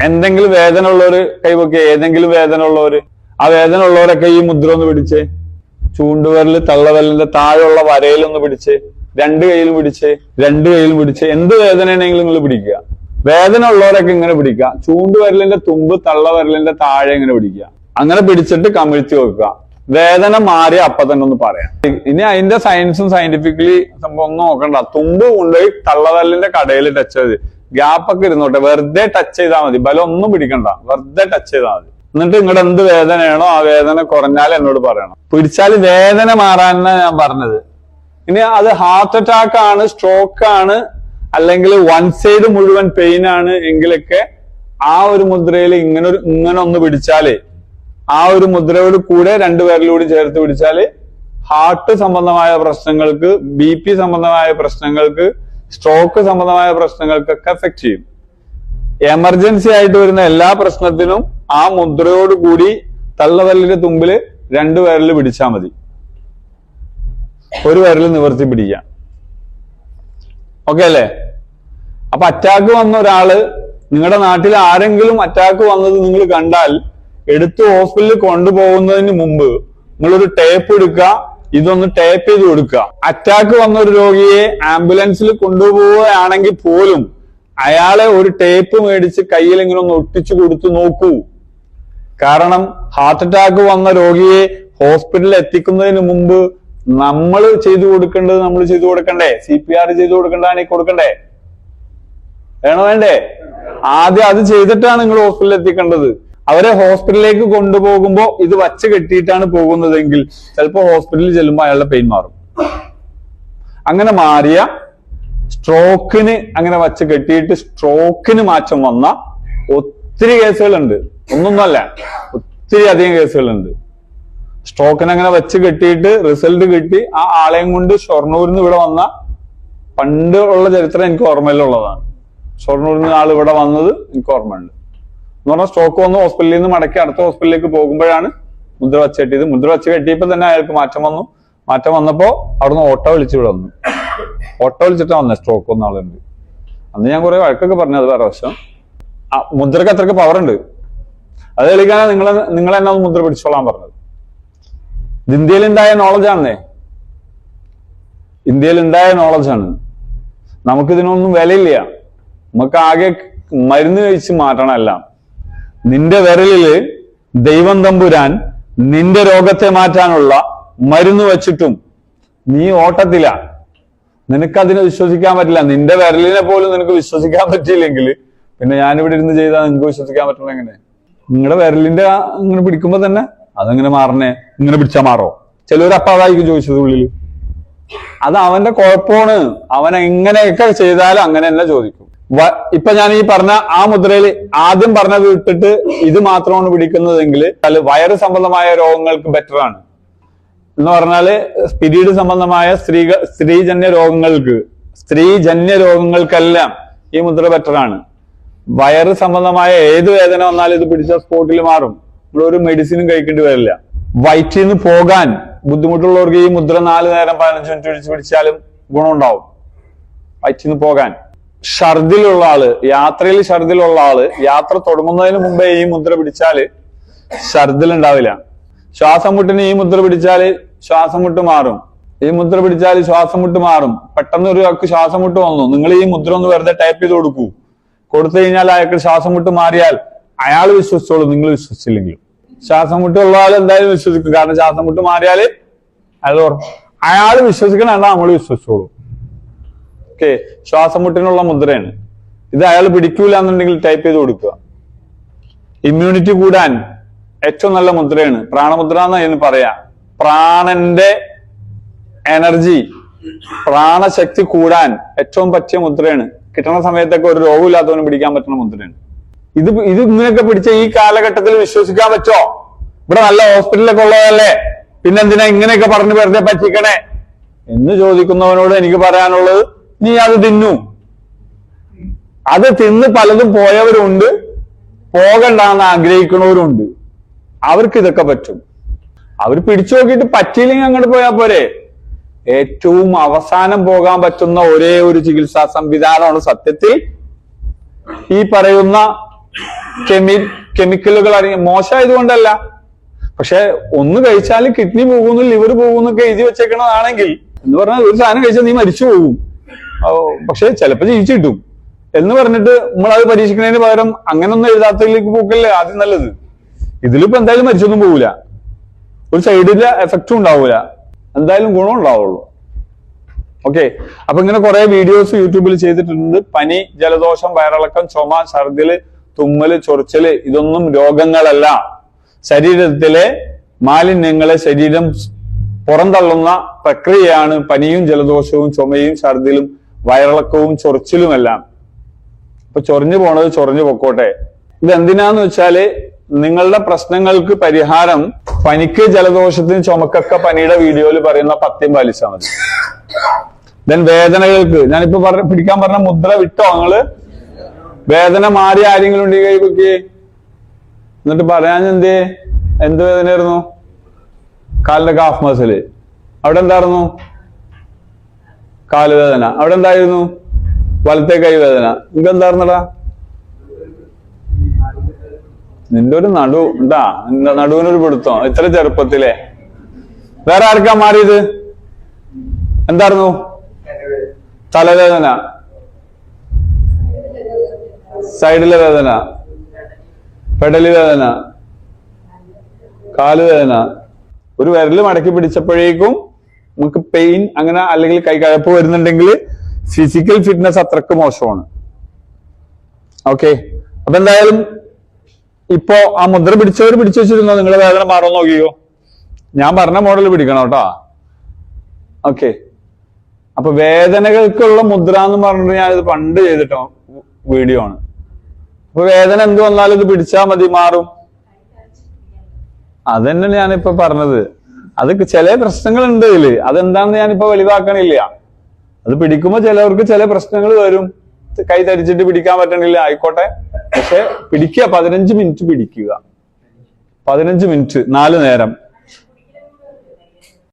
എന്തെങ്കിലും വേദന ഉള്ളവര് കൈവയ്ക്കുക. ഏതെങ്കിലും വേദന ഉള്ളവര്, ആ വേദന ഉള്ളവരൊക്കെ ഈ മുദ്ര ഒന്ന് പിടിച്ച്, ചൂണ്ടുവരല് തള്ളവരലിന്റെ താഴെയുള്ള വരയിലൊന്ന് പിടിച്ച്, രണ്ട് കൈയിലും പിടിച്ച്, എന്ത് വേദനയാണെങ്കിലും നിങ്ങൾ പിടിക്കുക. വേദന ഉള്ളവരൊക്കെ ഇങ്ങനെ പിടിക്കുക. ചൂണ്ടുവരലിന്റെ തുമ്പ് തള്ളവരലിന്റെ താഴെ ഇങ്ങനെ പിടിക്കുക. അങ്ങനെ പിടിച്ചിട്ട് കമിഴ്ത്തി വെക്കുക. വേദന മാറിയ അപ്പൊ തന്നെ ഒന്ന് പറയാം. ഇനി അതിന്റെ സയൻസും സയന്റിഫിക്കലി സംഭവം ഒന്നും നോക്കണ്ട. തുമ്പ് കൊണ്ടുപോയി തള്ളവരലിന്റെ കടയിൽ ടച്ച് ചെയ്ത് ഗ്യാപ്പൊക്കെ ഇരുന്നോട്ടെ, വെറുതെ ടച്ച് ചെയ്താൽ മതി. ബലം ഒന്നും പിടിക്കണ്ട, വെറുതെ ടച്ച് ചെയ്താൽ മതി. എന്നിട്ട് നിങ്ങളുടെ എന്ത് വേദനയാണോ ആ വേദന കുറഞ്ഞാൽ എന്നോട് പറയണം. പിടിച്ചാൽ വേദന മാറാനാണ് ഞാൻ പറഞ്ഞത്. ഇനി അത് ഹാർട്ട് അറ്റാക്ക് ആണ്, സ്ട്രോക്ക് ആണ്, അല്ലെങ്കിൽ വൺ സൈഡ് മുഴുവൻ പെയിൻ ആണ് എങ്കിലൊക്കെ ആ ഒരു മുദ്രയിൽ ഇങ്ങനെ ഒന്ന് പിടിച്ചാല്, ആ ഒരു മുദ്രയോട് കൂടെ രണ്ടുപേരിലൂടെ ചേർത്ത് പിടിച്ചാല് ഹാർട്ട് സംബന്ധമായ പ്രശ്നങ്ങൾക്ക്, BP സംബന്ധമായ പ്രശ്നങ്ങൾക്ക്, സ്ട്രോക്ക് സംബന്ധമായ പ്രശ്നങ്ങൾക്കൊക്കെ എഫക്ട് ചെയ്യും. എമർജൻസി ആയിട്ട് വരുന്ന എല്ലാ പ്രശ്നത്തിനും ആ മുദ്രയോട് കൂടി തള്ളവരലിന്റെ തുമ്പില് രണ്ടുപേരിൽ പിടിച്ചാൽ മതി. ഒരു വിരൽ നിവർത്തി പിടിക്കാം. ഓക്കെ അല്ലേ? അപ്പൊ അറ്റാക്ക് വന്ന ഒരാള്, നിങ്ങളുടെ നാട്ടിൽ ആരെങ്കിലും അറ്റാക്ക് വന്നത് നിങ്ങൾ കണ്ടാൽ എടുത്ത് ഹോസ്പിറ്റലിൽ കൊണ്ടുപോകുന്നതിന് മുമ്പ് നിങ്ങളൊരു ടേപ്പ് എടുക്കുക, ഇതൊന്ന് ടേപ്പ് ചെയ്ത് കൊടുക്കുക. അറ്റാക്ക് വന്ന ഒരു രോഗിയെ ആംബുലൻസിൽ കൊണ്ടുപോവുകയാണെങ്കിൽ പോലും അയാളെ ഒരു ടേപ്പ് മേടിച്ച് കയ്യിൽ ഇങ്ങനെ ഒന്ന് ഒട്ടിച്ചു കൊടുത്തു നോക്കൂ. കാരണം ഹാർട്ട് അറ്റാക്ക് വന്ന രോഗിയെ ഹോസ്പിറ്റലിൽ എത്തിക്കുന്നതിന് മുമ്പ് നമ്മൾ ചെയ്തു കൊടുക്കേണ്ടത് നമ്മൾ ചെയ്തു കൊടുക്കണ്ടേ? CPR ചെയ്തു കൊടുക്കേണ്ടതാണെങ്കിൽ കൊടുക്കണ്ടേ? വേണ്ടേ? ആദ്യം അത് ചെയ്തിട്ടാണ് നിങ്ങൾ ഹോസ്പിറ്റലിൽ എത്തിക്കേണ്ടത്. അവരെ ഹോസ്പിറ്റലിലേക്ക് കൊണ്ടുപോകുമ്പോ ഇത് വച്ച് കെട്ടിയിട്ടാണ് പോകുന്നതെങ്കിൽ ചിലപ്പോ ഹോസ്പിറ്റലിൽ ചെല്ലുമ്പോൾ അയാളുടെ പെയിൻ മാറും. അങ്ങനെ മാറിയ സ്ട്രോക്കിന്, അങ്ങനെ വച്ച് കെട്ടിയിട്ട് സ്ട്രോക്കിന് മാറ്റം വന്ന ഒത്തിരി കേസുകളുണ്ട്. ഒന്നൊന്നുമല്ല, ഒത്തിരി അധികം കേസുകളുണ്ട്. സ്ട്രോക്കിന് അങ്ങനെ വെച്ച് കെട്ടിയിട്ട് റിസൾട്ട് കിട്ടി ആ ആളെയും കൊണ്ട് ഷൊർണൂരിൽ നിന്ന് ഇവിടെ വന്ന പണ്ട് ഉള്ള ചരിത്രം എനിക്ക് ഓർമ്മയിലുള്ളതാണ്. ഷൊർണൂരിൽ നിന്ന് ആൾ ഇവിടെ വന്നത് എനിക്ക് ഓർമ്മയുണ്ട്. എന്ന് പറഞ്ഞാൽ സ്ട്രോക്ക് വന്ന് ഹോസ്പിറ്റലിൽ നിന്ന് മടക്കി അടുത്ത ഹോസ്പിറ്റലിലേക്ക് പോകുമ്പോഴാണ് മുദ്ര വച്ച് കെട്ടിയത്. മുദ്ര വച്ച് കെട്ടിയപ്പോൾ തന്നെ അയാൾക്ക് മാറ്റം വന്നു. മാറ്റം വന്നപ്പോ അവിടുന്ന് ഓട്ടോ വിളിച്ച് ഇവിടെ വന്നു. ഓട്ടോ വിളിച്ചിട്ടാ വന്നത്. സ്ട്രോക്ക് വന്ന ആളുണ്ട്. അന്ന് ഞാൻ കുറെ വഴക്കൊക്കെ പറഞ്ഞു. അത് വേറെ വശം. മുദ്രക്ക് അത്രയ്ക്ക് പവർ ഉണ്ട്. അത് തെളിയിക്കാനാണ് നിങ്ങൾ എന്നെ ഒന്ന് മുദ്ര പിടിച്ചോളാൻ പറഞ്ഞത്. ഇത് ഇന്ത്യയിലുണ്ടായ നോളജാണേ. ഇന്ത്യയിലുണ്ടായ നോളജാണ്. നമുക്കിതിനൊന്നും വിലയില്ല. നമുക്ക് ആകെ മരുന്ന് കഴിച്ച് മാറ്റണം എല്ലാം. നിന്റെ വിരലില് ദൈവം തമ്പുരാൻ നിന്റെ രോഗത്തെ മാറ്റാനുള്ള മരുന്ന് വെച്ചിട്ടും നീ ഓട്ടത്തില. നിനക്കതിനെ വിശ്വസിക്കാൻ പറ്റില്ല. നിന്റെ വിരലിനെ പോലും നിനക്ക് വിശ്വസിക്കാൻ പറ്റിയില്ലെങ്കിൽ പിന്നെ ഞാനിവിടെ ഇരുന്ന് ചെയ്താൽ നിനക്ക് വിശ്വസിക്കാൻ പറ്റണം എങ്ങനെ? നിങ്ങളുടെ വിരലിന്റെ ഇങ്ങനെ പിടിക്കുമ്പോ തന്നെ അതെങ്ങനെ മാറണേ? ഇങ്ങനെ പിടിച്ചാൽ മാറോ? ചിലവർ അപ്പൊ അതായിരിക്കും ചോദിച്ചത് ഉള്ളില്. അത് അവന്റെ കുഴപ്പമാണ്. അവൻ എങ്ങനെയൊക്കെ ചെയ്താലും അങ്ങനെ തന്നെ ചോദിക്കും. ഇപ്പൊ ഞാൻ ഈ പറഞ്ഞ ആ മുദ്രയിൽ ആദ്യം പറഞ്ഞത് വിട്ടിട്ട് ഇത് മാത്രമാണ് പിടിക്കുന്നതെങ്കിൽ വയറ് സംബന്ധമായ രോഗങ്ങൾക്ക് ബെറ്റർ ആണ്. എന്ന് പറഞ്ഞാല് പീരീഡ് സംബന്ധമായ സ്ത്രീജന്യ രോഗങ്ങൾക്കെല്ലാം ഈ മുദ്ര ബെറ്റർ ആണ്. വയറ് സംബന്ധമായ ഏത് വേദന വന്നാലും ഇത് പിടിച്ച സ്പോട്ടിൽ മാറും. നമ്മളൊരു മെഡിസിനും കഴിക്കേണ്ടി വരില്ല. വയറ്റിൽ നിന്ന് പോകാൻ ബുദ്ധിമുട്ടുള്ളവർക്ക് ഈ മുദ്ര 4 നേരം 15 മിനിറ്റ് പിടിച്ചാലും ഗുണമുണ്ടാവും. വയറ്റിൽ നിന്ന് പോകാൻ. ഛർദിലുള്ള ആള്, യാത്രയിൽ ഛർദിലുള്ള ആള് യാത്ര തുടങ്ങുന്നതിന് മുമ്പേ ഈ മുദ്ര പിടിച്ചാല് ഛർദിൽ ഉണ്ടാവില്ല. ശ്വാസം മുട്ടിന് ഈ മുദ്ര പിടിച്ചാല് ശ്വാസം മുട്ട് മാറും. ഈ മുദ്ര പിടിച്ചാൽ ശ്വാസം മുട്ട് മാറും. പെട്ടെന്ന് ഒരാൾക്ക് ശ്വാസം മുട്ട് വന്നു, നിങ്ങൾ ഈ മുദ്ര ഒന്ന് വെറുതെ ടൈപ്പ് ചെയ്ത് കൊടുക്കൂ. കൊടുത്തു കഴിഞ്ഞാൽ അയാൾക്ക് ശ്വാസം മുട്ട് മാറിയാൽ അയാൾ വിശ്വസിച്ചോളൂ, നിങ്ങൾ വിശ്വസിച്ചില്ലെങ്കിലും. ശ്വാസം മുട്ടുള്ള ആൾ എന്തായാലും വിശ്വസിക്കും. കാരണം ശ്വാസം മുട്ട് മാറിയാൽ അയാൾ വിശ്വസിക്കണ നമ്മൾ വിശ്വസിച്ചോളൂ. ഓക്കെ, ശ്വാസം മുട്ടിനുള്ള മുദ്രയാണ് ഇത്. അയാൾ പിടിക്കൂല എന്നുണ്ടെങ്കിൽ ടൈപ്പ് ചെയ്ത് കൊടുക്കുക. ഇമ്മ്യൂണിറ്റി കൂടാൻ ഏറ്റവും നല്ല മുദ്രയാണ് പ്രാണമുദ്ര എന്ന് പറയാ. പ്രാണന്റെ എനർജി, പ്രാണശക്തി കൂടാൻ ഏറ്റവും പറ്റിയ മുദ്രയാണ്. കിട്ടുന്ന സമയത്തൊക്കെ ഒരു രോഗമില്ലാത്തവനും പിടിക്കാൻ പറ്റുന്ന മുദ്രയാണ് ഇത്. ഇങ്ങനെയൊക്കെ പിടിച്ച ഈ കാലഘട്ടത്തിൽ വിശ്വസിക്കാൻ പറ്റോ? ഇവിടെ നല്ല ഹോസ്പിറ്റലൊക്കെ ഉള്ളതല്ലേ, പിന്നെന്തിനാ ഇങ്ങനെയൊക്കെ പറഞ്ഞു വെറുതെ പറ്റിക്കണേ എന്ന് ചോദിക്കുന്നവനോട് എനിക്ക് പറയാനുള്ളത്, നീ അത് തിന്നു. അത് തിന്ന് പലതും പോയവരുണ്ട്, പോകണ്ടെന്ന് ആഗ്രഹിക്കുന്നവരുണ്ട്. അവർക്ക് ഇതൊക്കെ പറ്റും. അവർ പിടിച്ചു നോക്കിയിട്ട് പറ്റിയില്ലെങ്കിൽ അങ്ങോട്ട് പോയാൽ പോരെ. ഏറ്റവും അവസാനം പോകാൻ പറ്റുന്ന ഒരേ ഒരു ചികിത്സാ സംവിധാനമാണ് സത്യത്തിൽ ഈ പറയുന്ന കെമിക്കലുകൾ മോശമായതുകൊണ്ടല്ല. പക്ഷെ ഒന്ന് കഴിച്ചാൽ കിഡ്നി പോകുന്നു, ലിവർ പോകുന്നൊക്കെ എഴുതി വെച്ചേക്കണതാണെങ്കിൽ എന്ന് പറഞ്ഞാൽ ഒരു സാധനം കഴിച്ചാൽ നീ മരിച്ചു പോകും, പക്ഷെ ചിലപ്പോൾ ജീവിച്ചു കിട്ടും എന്ന് പറഞ്ഞിട്ട് നമ്മളത് പരീക്ഷിക്കുന്നതിന് പകരം അങ്ങനൊന്നും എഴുതാത്തതിലേക്ക് പോക്കല്ലേ ആദ്യം നല്ലത്. ഇതിലിപ്പോ എന്തായാലും മരിച്ചൊന്നും പോകൂല, ഒരു സൈഡിലെ എഫക്റ്റും ഉണ്ടാവൂല, എന്തായാലും ഗുണം ഉണ്ടാവുള്ളൂ. ഓക്കെ, അപ്പൊ ഇങ്ങനെ കുറെ വീഡിയോസ് യൂട്യൂബിൽ ചെയ്തിട്ടുണ്ട്. പനി, ജലദോഷം, വയറിളക്കം, ചുമ, ഛർദില്, തുമ്മല്, ചൊറിച്ചല് ഇതൊന്നും രോഗങ്ങളല്ല. ശരീരത്തിലെ മാലിന്യങ്ങളെ ശരീരം പുറന്തള്ളുന്ന പ്രക്രിയയാണ് പനിയും ജലദോഷവും ചുമയും ഛർദിലും വയറിളക്കവും ചൊറിച്ചിലുമെല്ലാം. അപ്പൊ ചൊറിഞ്ഞു പോണത് ചൊറിഞ്ഞു പൊക്കോട്ടെ. ഇതെന്തിനാന്ന് വെച്ചാല് നിങ്ങളുടെ പ്രശ്നങ്ങൾക്ക് പരിഹാരം പനിക്ക് ജലദോഷത്തിന് ചുമക്കൊക്കെ പനിയുടെ വീഡിയോയിൽ പറയുന്ന പഥ്യം പാലിച്ചാൽ മതി. ദെൻ വേദനകൾക്ക് ഞാനിപ്പോ പിടിക്കാൻ പറഞ്ഞ മുദ്ര വിട്ടോ നിങ്ങള്? വേദന മാറി ആരെങ്കിലും ഉണ്ടെങ്കിൽ കൈ പൊക്കി. എന്നിട്ട് പറയാൻ എന്ത് വേദനയായിരുന്നു? കാലിന്റെ കാഫ് മസില്. അവിടെ എന്തായിരുന്നു? കാലുവേദന. അവിടെ എന്തായിരുന്നു? വലത്തെ കൈ വേദന. നിങ്ങൾക്ക് എന്തായിരുന്നടാ? നിന്റെ ഒരു നടു ഉണ്ടാ? നടുവിനൊരു പിടുത്തം ഇത്ര ചെറുപ്പത്തിലെ. വേറെ ആർക്കാ മാറിയത്? എന്തായിരുന്നു? തലവേദന, സൈഡിലെ വേദന, പെടലി വേദന, കാലുവേദന. ഒരു വിരല് മടക്കി പിടിച്ചപ്പോഴേക്കും നമുക്ക് പെയിൻ അങ്ങനെ അല്ലെങ്കിൽ കൈകഴപ്പ് വരുന്നുണ്ടെങ്കിൽ ഫിസിക്കൽ ഫിറ്റ്നസ് അത്രക്ക് മോശമാണ്. ഓക്കെ, അപ്പൊ എന്തായാലും ഇപ്പോ ആ മുദ്ര പിടിച്ചവർ പിടിച്ചു വെച്ചിരുന്നോ? നിങ്ങളുടെ വേദന മാറുമെന്ന് നോക്കിയോ? ഞാൻ പറഞ്ഞ മോഡൽ പിടിക്കണം കേട്ടോ. ഓക്കെ, അപ്പൊ വേദനകൾക്കുള്ള മുദ്ര എന്ന് പറഞ്ഞിട്ട് ഞാനിത് പണ്ട് ചെയ്തിട്ടോ വീഡിയോ ആണ്. അപ്പൊ വേദന എന്ത് വന്നാലും ഇത് പിടിച്ചാൽ മതി, മാറും. അതന്നെ ഞാനിപ്പോ പറഞ്ഞത്. അത് ചില പ്രശ്നങ്ങളുണ്ട് ഇതില്, അതെന്താണെന്ന് ഞാനിപ്പോ വെളിവാക്കണില്ല. അത് പിടിക്കുമ്പോ ചിലവർക്ക് ചില പ്രശ്നങ്ങൾ വരും. കൈ തരിച്ചിട്ട് പിടിക്കാൻ പറ്റണില്ല, ആയിക്കോട്ടെ. പക്ഷെ പിടിക്കുക, 15 മിനിറ്റ് പിടിക്കുക. 15 മിനിറ്റ് 4 നേരം.